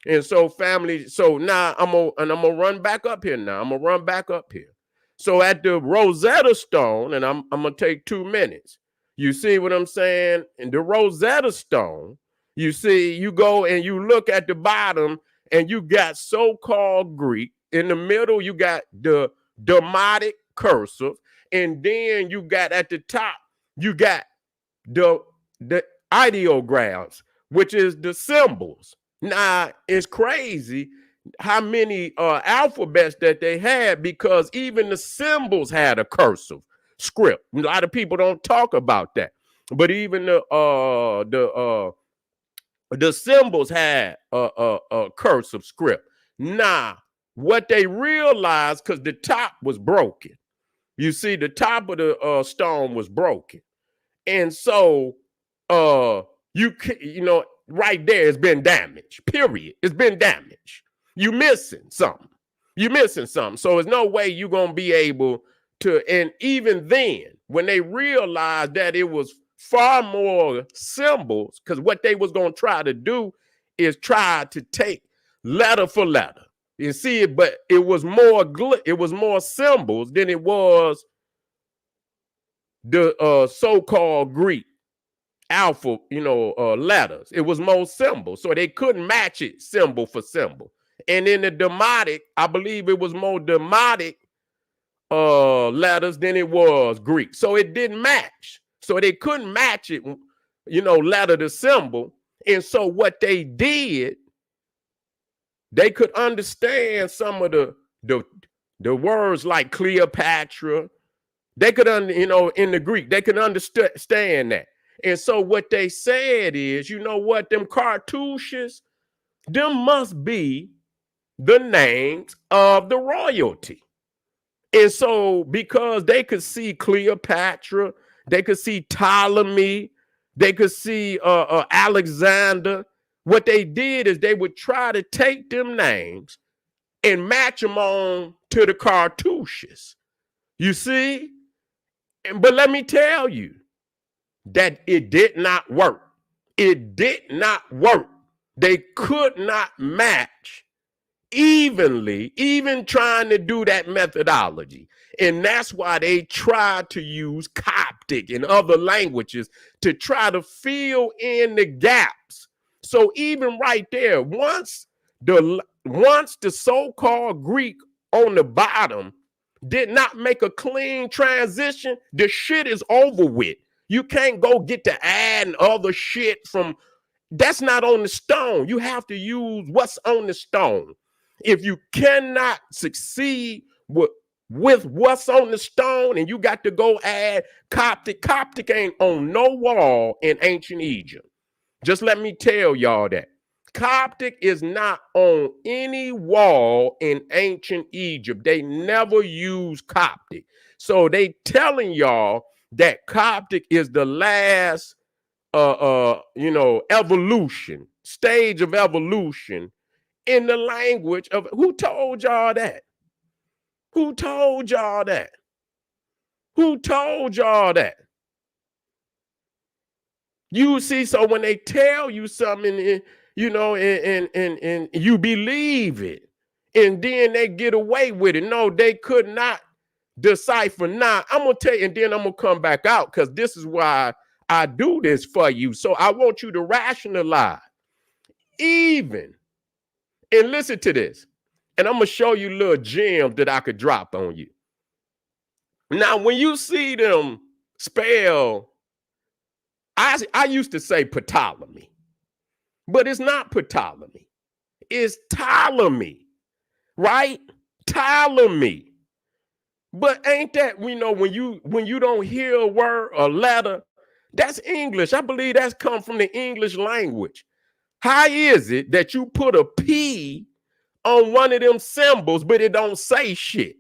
And so family, so now I'm gonna run back up here now. I'm gonna run back up here. So at the Rosetta Stone, and I'm gonna take 2 minutes. You see what I'm saying? In the Rosetta Stone, you see, you go and you look at the bottom, and you got so-called Greek. In the middle, you got the Demotic cursive, and then you got at the top, you got the ideograms, which is the symbols. Now, it's crazy how many alphabets that they had, because even the symbols had a cursive script. A lot of people don't talk about that, but even the symbols had a cursive script. Now, what they realized, because the top was broken, you see, the top of the stone was broken, and so you know, right there, it's been damaged. Period. It's been damaged. You missing something. You missing something. So there's no way you're gonna be able to. And even then, when they realized that it was far more symbols, because what they was gonna try to do is try to take letter for letter. You see it, but it was more symbols than it was the so-called Greek alpha, letters. It was more symbols, so they couldn't match it symbol for symbol. And in the Demotic, I believe it was more Demotic letters than it was Greek, so it didn't match. So they couldn't match it, letter to symbol. And so what they did, they could understand some of the words like Cleopatra. They could, in the Greek, they could understand that. And so what they said is, you know what, them cartouches, them must be the names of the royalty. And so because they could see Cleopatra, they could see Ptolemy, they could see Alexander, what they did is they would try to take them names and match them on to the cartouches. You see? But let me tell you, that it did not work. It did not work. They could not match evenly, even trying to do that methodology. And that's why they try to use Coptic and other languages to try to fill in the gaps. So even right there, once the so-called Greek on the bottom did not make a clean transition, the shit is over with. You can't go get to adding other shit from, that's not on the stone. You have to use what's on the stone. If you cannot succeed with what's on the stone and you got to go add Coptic ain't on no wall in ancient Egypt. Just let me tell y'all that. Coptic is not on any wall in ancient Egypt. They never used Coptic. So they telling y'all that Coptic is the last evolution, stage of evolution in the language of, who told y'all that? Who told y'all that? Who told y'all that? You see, so when they tell you something, and you believe it, and then they get away with it. No, they could not decipher. Now, I'm going to tell you, and then I'm going to come back out, because this is why I do this for you. So I want you to rationalize. Even, and listen to this, and I'm going to show you little gems that I could drop on you. Now, when you see them spell, I used to say Ptolemy, but it's not Ptolemy. It's Ptolemy, right? Ptolemy. But ain't that, when you don't hear a word or letter, that's English. I believe that's come from the English language. How is it that you put a P on one of them symbols, but it don't say shit?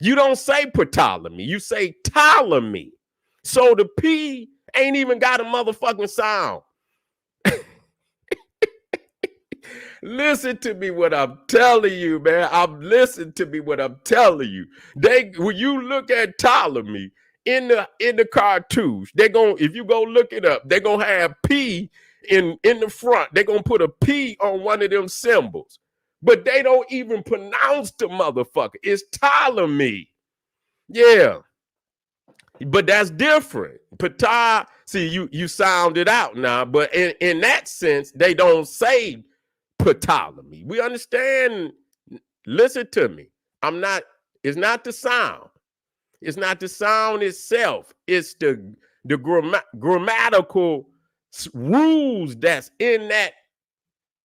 You don't say Ptolemy, you say Ptolemy. So the P ain't even got a motherfucking sound. Listen to me what I'm telling you, man. Listen to me what I'm telling you. When you look at Ptolemy in the cartoons, if you go look it up, they're gonna have P in the front. They're gonna put a P on one of them symbols, but they don't even pronounce the motherfucker. It's Ptolemy. Yeah. But that's different. See, you sound it out now, but in that sense, they don't say Ptolemy. We understand. Listen to me. It's not the sound. It's not the sound itself. It's the grammatical rules that's in that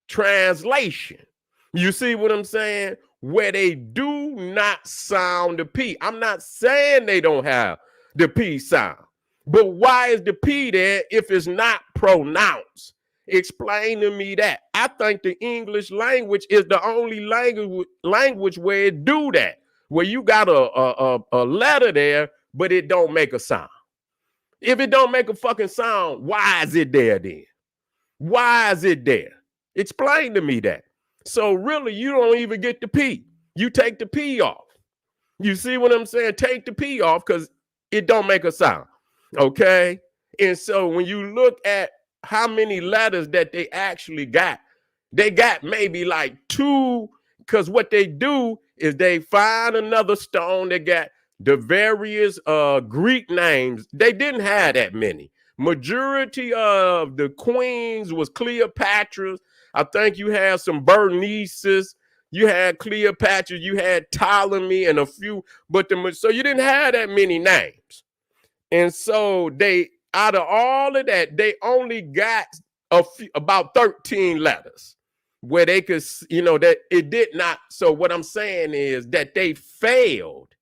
translation. You see what I'm saying? Where they do not sound the P. I'm not saying they don't have the P sound, but why is the P there if it's not pronounced? Explain to me that. I think the English language is the only language where it do that, where you got a letter there, but it don't make a sound. If it don't make a fucking sound, why is it there then? Why is it there? Explain to me that. So really, you don't even get the P. You take the P off. You see what I'm saying? Take the P off because it don't make a sound. Okay? And so when you look at how many letters that they actually got, they got maybe like 2, because what they do is they find another stone that got the various Greek names. They didn't have that many. Majority of the queens was Cleopatra's. I think you had some Bernices, you had Cleopatra, you had Ptolemy, and a few, so you didn't have that many names. And so they, out of all of that, they only got about 13 letters where they could, that it did not. So what I'm saying is that they failed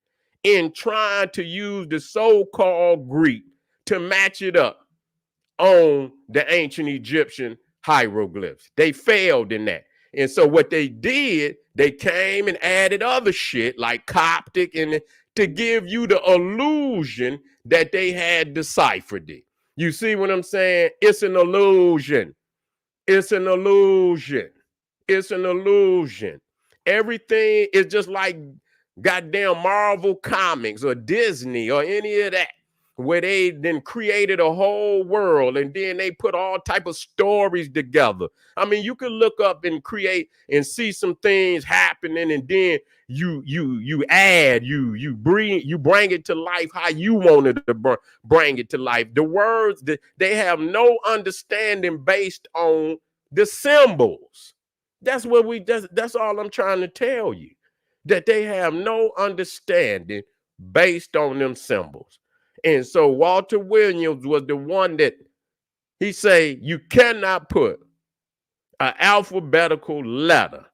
in trying to use the so-called Greek to match it up on the ancient Egyptian hieroglyphs. They failed in that. And so what they did, they came and added other shit like Coptic and to give you the illusion that they had deciphered it. You see what I'm saying? It's an illusion. It's an illusion. It's an illusion. Everything is just like goddamn Marvel Comics or Disney or any of that. where they then created a whole world, and then they put all type of stories together. I mean, you can look up and create and see some things happening, and then you add, you bring it to life how you wanted to bring it to life. The words, they have no understanding based on the symbols. That's what that's all I'm trying to tell you, that they have no understanding based on them symbols. And so Walter Williams was the one that he say you cannot put an alphabetical letter.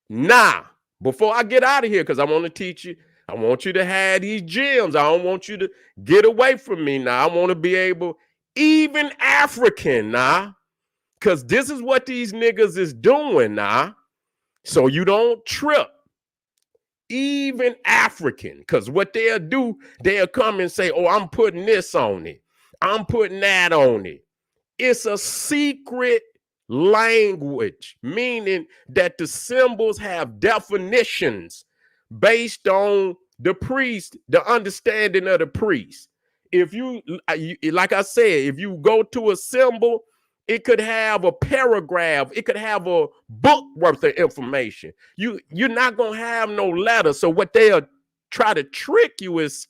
Now, before I get out of here, because I want to teach you, I want you to have these gems. I don't want you to get away from me now. I want to be able, even African now, because this is what these niggas is doing now. So you don't trip. Even African, because what they'll do, they'll come and say, oh, I'm putting this on it. I'm putting that on it. It's a secret language, meaning that the symbols have definitions based on the priest, the understanding of the priest. If you, like I said, if you go to a symbol, it could have a paragraph. It could have a book worth of information. You're not going to have no letter. So what they'll try to trick you is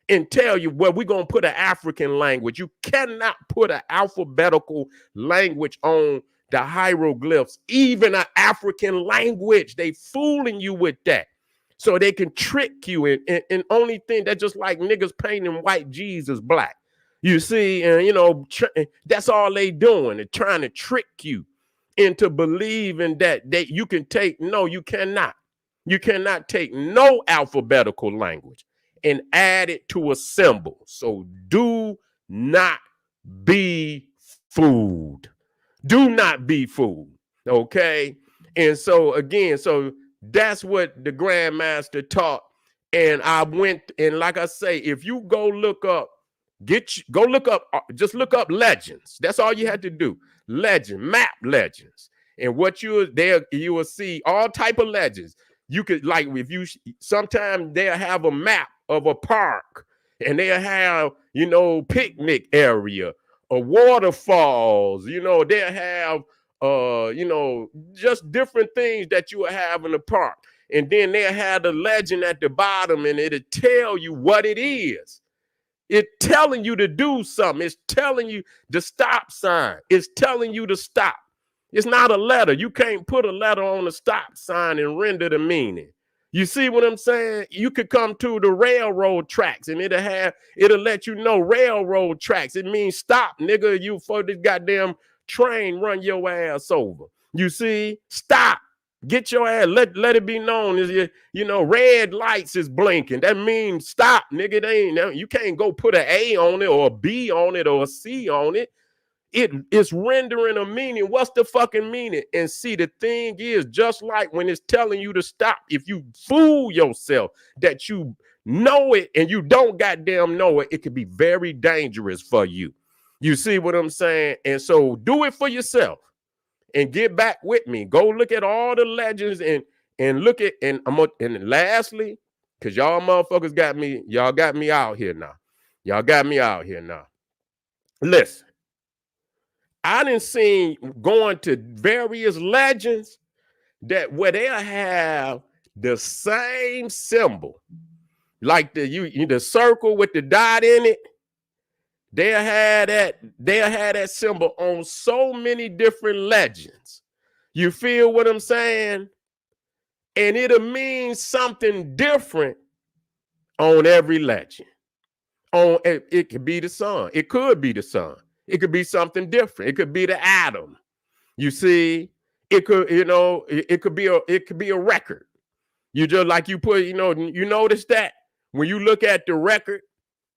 and tell you, well, we're going to put an African language. You cannot put an alphabetical language on the hieroglyphs, even an African language. They fooling you with that. So they can trick you. And only thing, that's just like niggas painting white Jesus black. You see, and you know, that's all they doing. They're trying to trick you into believing that you can take. No, you cannot. You cannot take no alphabetical language and add it to a symbol. So do not be fooled. Do not be fooled. Okay. And so again, so that's what the Grandmaster taught. And I went, and like I say, if you go look up, go look up, just look up legends. That's all you had to do. Map legends. And what you will see all type of legends. You could, like, if you, sometimes they'll have a map of a park, and they'll have, you know, picnic area or waterfalls, you know, they'll have, you know, just different things that you will have in the park. And then they'll have the legend at the bottom, and it'll tell you what it is. It's telling you to do something. It's telling you the stop sign. It's telling you to stop. It's not a letter. You can't put a letter on a stop sign and render the meaning. You see what I'm saying? You could come to the railroad tracks, and it'll let you know railroad tracks. It means stop, nigga. You for this goddamn train run your ass over. You see? Stop. Get your ass, let it be known as you know, red lights is blinking. That means stop, nigga. You can't go put an A on it or a B on it or a C on it. It's rendering a meaning. What's the fucking meaning? And see, the thing is, just like when it's telling you to stop, if you fool yourself that you know it and you don't goddamn know it, it could be very dangerous for you. You see what I'm saying? And so do it for yourself. And get back with me. Go look at all the legends and look at, and lastly, because y'all motherfuckers got me out here now. Y'all got me out here now. Listen, I done seen going to various legends that where they'll have the same symbol, like the circle with the dot in it. They'll have that symbol on so many different legends. You feel what I'm saying? And it'll mean something different on every legend. It could be the sun. It could be the sun. It could be something different. It could be the atom. You see, it could, you know, it could be a record. You just like you put, you know, you notice that when you look at the record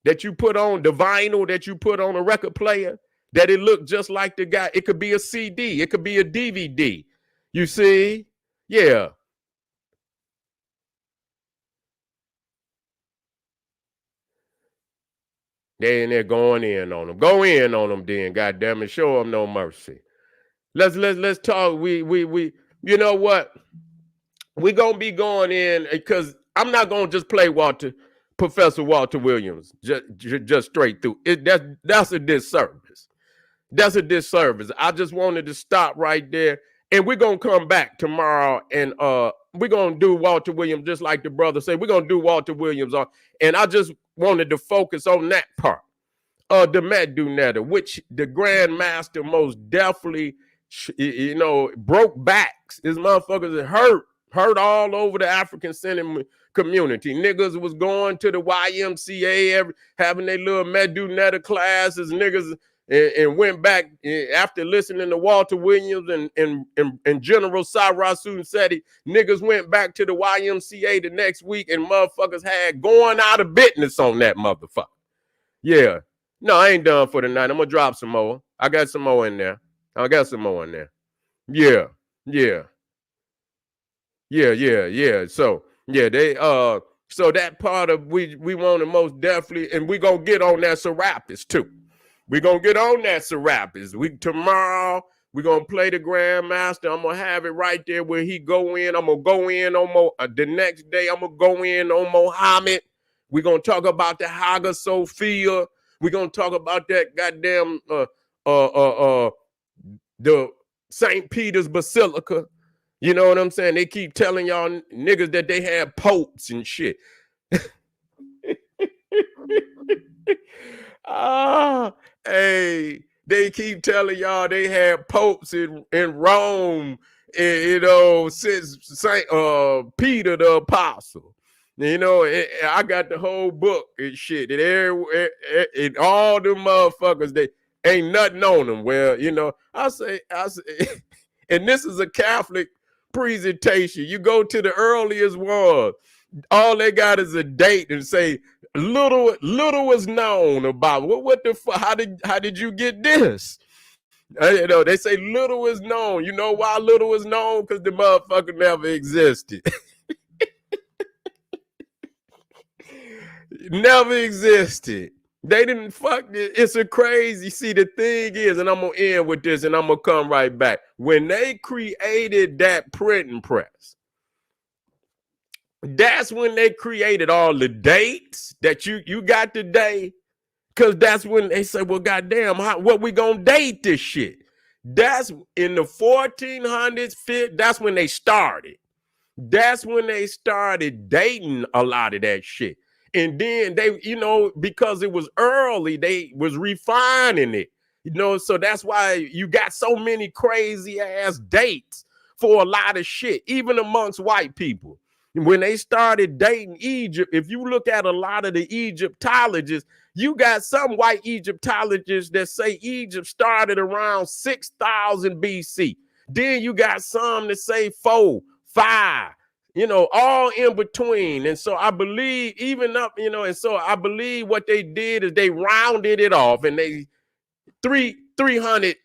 that you put on, the vinyl that you put on a record player, that it looked just like the guy. It could be a CD. It could be a DVD. You see? Yeah. They're going in on them. Go in on them then, goddamn it. Show them no mercy. Let's talk. We you know what? We're gonna be going in because I'm not gonna just play Walter Professor Walter Williams, just straight through. That's a disservice. That's a disservice. I just wanted to stop right there. And we're going to come back tomorrow and we're going to do Walter Williams, just like the brother said. We're going to do Walter Williams on. And I just wanted to focus on that part. The Medunetta, which the Grand Master most definitely, broke backs. His motherfuckers hurt all over the African Centered community. Niggas was going to the YMCA, having their little Medunetta classes, niggas, and went back after listening to Walter Williams and General Cyrus Seti. Niggas went back to the YMCA the next week and motherfuckers had going out of business on that motherfucker. Yeah. No, I ain't done for the night. I'm going to drop some more. I got some more in there. Yeah. So, yeah, so that part of we want to most definitely, and we going to get on that Serapis too. We're going to get on that Serapis. Tomorrow, we're going to play the Grandmaster. I'm going to have it right there where he go in. I'm going to go in on the next day. I'm going to go in on Muhammad. We're going to talk about the Hagia Sophia. We're going to talk about that goddamn the St. Peter's Basilica. You know what I'm saying? They keep telling y'all niggas that they have popes and shit. Hey, they keep telling y'all they had popes in Rome, since St. Peter the Apostle. I got the whole book and shit. And all them motherfuckers, they ain't nothing on them. Well, I say, and this is a Catholic presentation. You go to the earliest one, all they got is a date and say little was known about. What the fuck? How did you get this? They say little is known. You know why little is known? Because the motherfucker never existed. Never existed. They didn't fuck it. It's a crazy. See, the thing is, and I'm going to end with this and I'm going to come right back. When they created that printing press, that's when they created all the dates that you got today. Because that's when they said, well, goddamn, what we going to date this shit? That's in the 1400s. That's when they started. That's when they started dating a lot of that shit. And then they, because it was early, they was refining it, so that's why you got so many crazy ass dates for a lot of shit, even amongst white people. When they started dating Egypt, if you look at a lot of the Egyptologists, you got some white Egyptologists that say Egypt started around 6,000 BC. Then you got some that say 4, 5. All in between. And so I believe even up, and so I believe what they did is they rounded it off and they 300,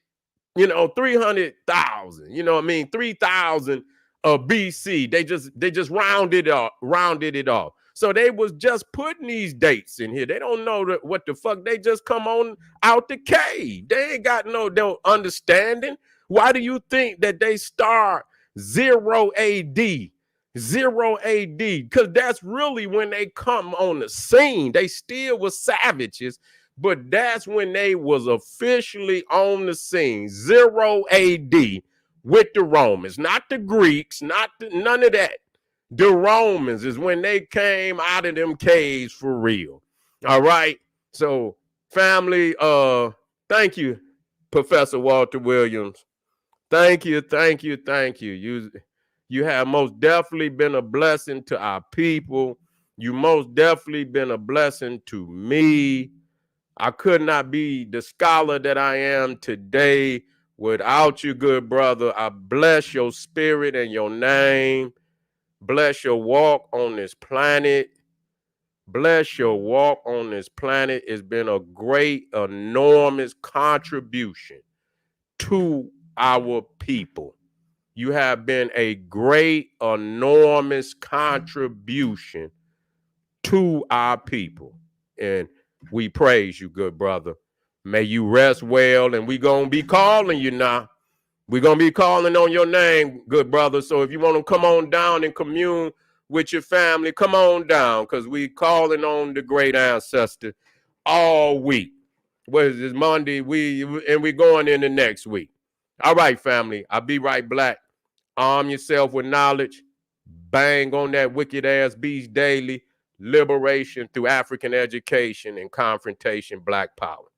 300,000, 3,000 BC. They just rounded it off. So they was just putting these dates in here. They don't know what the fuck. They just come on out the cave. They ain't got no understanding. Why do you think that they start 0 AD? 0 AD, because that's really when they come on the scene. They still was savages, but that's when they was officially on the scene. 0 AD with the Romans, not the Greeks, none of that. The Romans is when they came out of them caves for real. All right. So, family, thank you, Professor Walter Williams. Thank you. You have most definitely been a blessing to our people. You most definitely been a blessing to me. I could not be the scholar that I am today without you, good brother. I bless your spirit and your name. Bless your walk on this planet. Bless your walk on this planet. It's been a great, enormous contribution to our people. You have been a great, enormous contribution to our people. And we praise you, good brother. May you rest well. And we're going to be calling you now. We're going to be calling on your name, good brother. So if you want to come on down and commune with your family, come on down, because we calling on the great ancestor all week. What is this, Monday? We going into next week. All right, family. I'll be right back. Arm yourself with knowledge. Bang on that wicked ass beast daily. Liberation through African education and confrontation, Black power.